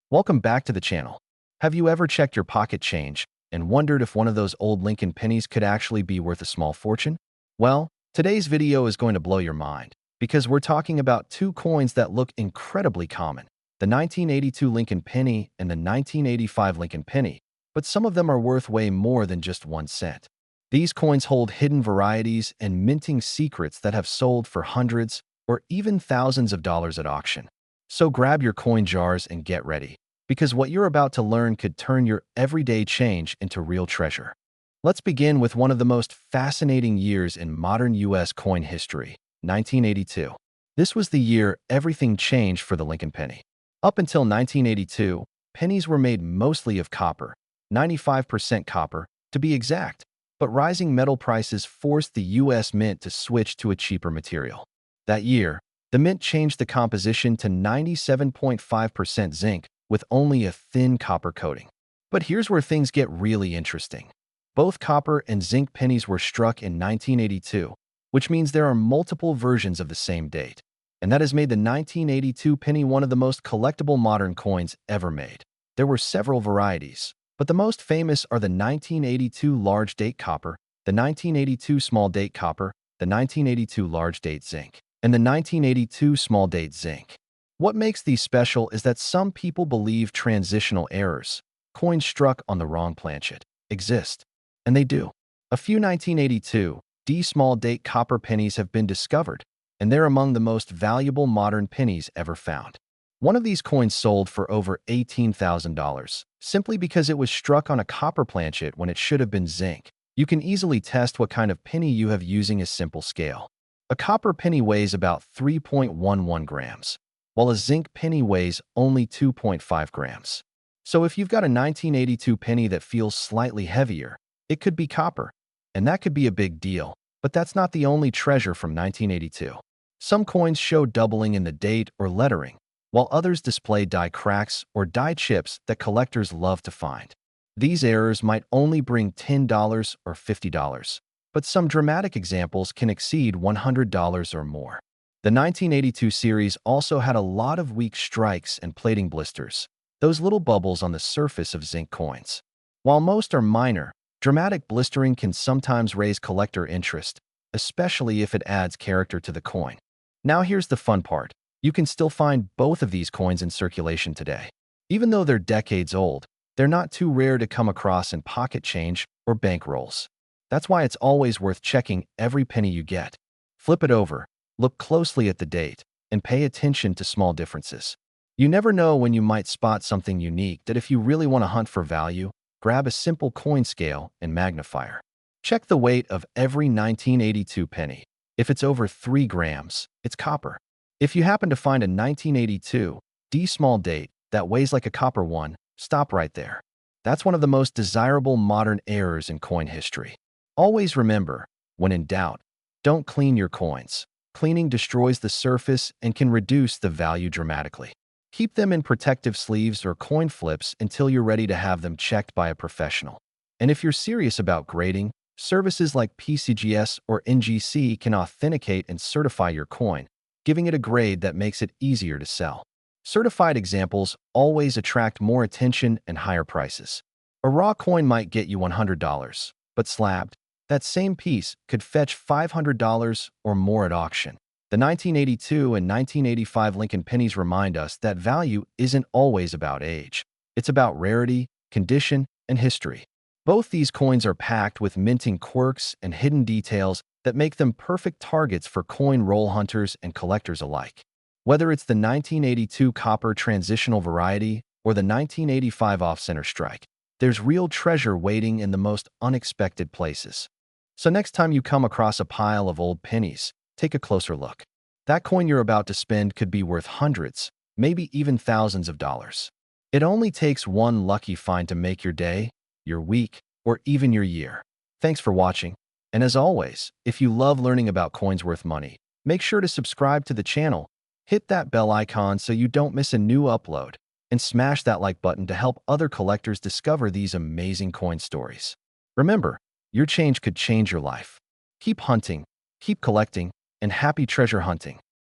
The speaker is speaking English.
Welcome back to the channel. Have you ever checked your pocket change and wondered if one of those old Lincoln pennies could actually be worth a small fortune? Well, today's video is going to blow your mind because we're talking about two coins that look incredibly common, the 1982 Lincoln penny and the 1985 Lincoln penny, but some of them are worth way more than just 1 cent. These coins hold hidden varieties and minting secrets that have sold for hundreds or even thousands of dollars at auction. So grab your coin jars and get ready, because what you're about to learn could turn your everyday change into real treasure. Let's begin with one of the most fascinating years in modern U.S. coin history, 1982. This was the year everything changed for the Lincoln penny. Up until 1982, pennies were made mostly of copper, 95% copper to be exact, but rising metal prices forced the U.S. Mint to switch to a cheaper material. That year, the mint changed the composition to 97.5% zinc with only a thin copper coating. But here's where things get really interesting. Both copper and zinc pennies were struck in 1982, which means there are multiple versions of the same date. And that has made the 1982 penny one of the most collectible modern coins ever made. There were several varieties, but the most famous are the 1982 large date copper, the 1982 small date copper, the 1982 large date zinc, and the 1982 small date zinc. What makes these special is that some people believe transitional errors, coins struck on the wrong planchet, exist. And they do. A few 1982 D small date copper pennies have been discovered, and they're among the most valuable modern pennies ever found. One of these coins sold for over $18,000, simply because it was struck on a copper planchet when it should have been zinc. You can easily test what kind of penny you have using a simple scale. A copper penny weighs about 3.11 grams, while a zinc penny weighs only 2.5 grams. So if you've got a 1982 penny that feels slightly heavier, it could be copper, and that could be a big deal. But that's not the only treasure from 1982. Some coins show doubling in the date or lettering, while others display die cracks or die chips that collectors love to find. These errors might only bring $10 or $50. But some dramatic examples can exceed $100 or more. The 1982 series also had a lot of weak strikes and plating blisters, those little bubbles on the surface of zinc coins. While most are minor, dramatic blistering can sometimes raise collector interest, especially if it adds character to the coin. Now here's the fun part. You can still find both of these coins in circulation today. Even though they're decades old, they're not too rare to come across in pocket change or bank rolls. That's why it's always worth checking every penny you get. Flip it over, look closely at the date, and pay attention to small differences. You never know when you might spot something unique that if you really want to hunt for value, grab a simple coin scale and magnifier. Check the weight of every 1982 penny. If it's over 3 grams, it's copper. If you happen to find a 1982 D small date that weighs like a copper one, stop right there. That's one of the most desirable modern errors in coin history. Always remember, when in doubt, don't clean your coins. Cleaning destroys the surface and can reduce the value dramatically. Keep them in protective sleeves or coin flips until you're ready to have them checked by a professional. And if you're serious about grading, services like pcgs or NGC can authenticate and certify your coin, giving it a grade that makes it easier to sell. Certified examples always attract more attention and higher prices. A raw coin might get you $100, but slabbed, that same piece could fetch $500 or more at auction. The 1982 and 1985 Lincoln pennies remind us that value isn't always about age. It's about rarity, condition, and history. Both these coins are packed with minting quirks and hidden details that make them perfect targets for coin roll hunters and collectors alike. Whether it's the 1982 copper transitional variety or the 1985 off-center strike, there's real treasure waiting in the most unexpected places. So next time you come across a pile of old pennies, take a closer look. That coin you're about to spend could be worth hundreds, maybe even thousands of dollars. It only takes one lucky find to make your day, your week, or even your year. Thanks for watching. And as always, if you love learning about coins worth money, make sure to subscribe to the channel, hit that bell icon so you don't miss a new upload, and smash that like button to help other collectors discover these amazing coin stories. Remember, your change could change your life. Keep hunting, keep collecting, and happy treasure hunting.